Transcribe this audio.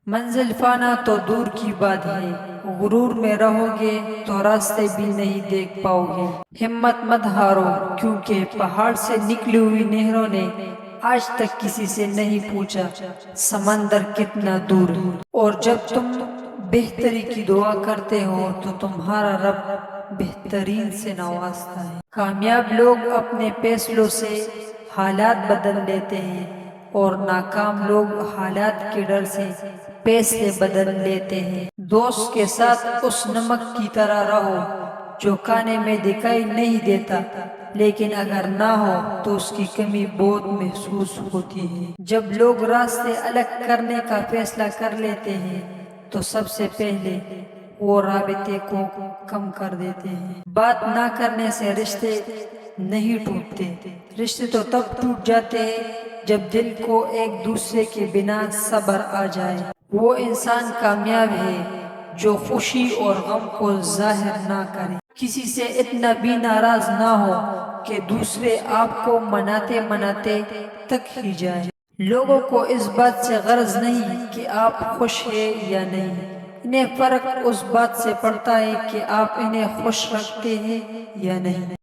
منزل پانا تو دور کی بات ہے، غرور میں رہو گے تو راستے بھی نہیں دیکھ پاؤ گے۔ ہمت مت ہارو، کیونکہ پہاڑ سے نکلی ہوئی نہروں نے آج تک کسی سے نہیں پوچھا سمندر کتنا دور ہے۔ اور جب تم بہتری کی دعا کرتے ہو تو تمہارا رب بہترین سے نوازتا ہے۔ کامیاب لوگ اپنے فیصلوں سے حالات بدل لیتے ہیں، اور ناکام لوگ حالات کے ڈر سے فیصلے بدل لیتے ہیں۔ دوست کے ساتھ اس نمک کی طرح رہو جو کھانے میں دکھائی نہیں دیتا، لیکن اگر نہ ہو تو اس کی کمی بہت محسوس ہوتی ہے۔ جب لوگ راستے الگ کرنے کا فیصلہ کر لیتے ہیں تو سب سے پہلے وہ رابطے کو کم کر دیتے ہیں۔ بات نہ کرنے سے رشتے نہیں ٹوٹتے، رشتے تو تب ٹوٹ جاتے ہیں جب دل کو ایک دوسرے کے بنا صبر آ جائے۔ وہ انسان کامیاب ہے جو خوشی اور غم کو ظاہر نہ کرے، کسی سے اتنا بھی ناراض نہ ہو کہ دوسرے آپ کو مناتے مناتے تک ہی جائے۔ لوگوں کو اس بات سے غرض نہیں کہ آپ خوش ہیں یا نہیں، انہیں فرق اس بات سے پڑتا ہے کہ آپ انہیں خوش رکھتے ہیں یا نہیں۔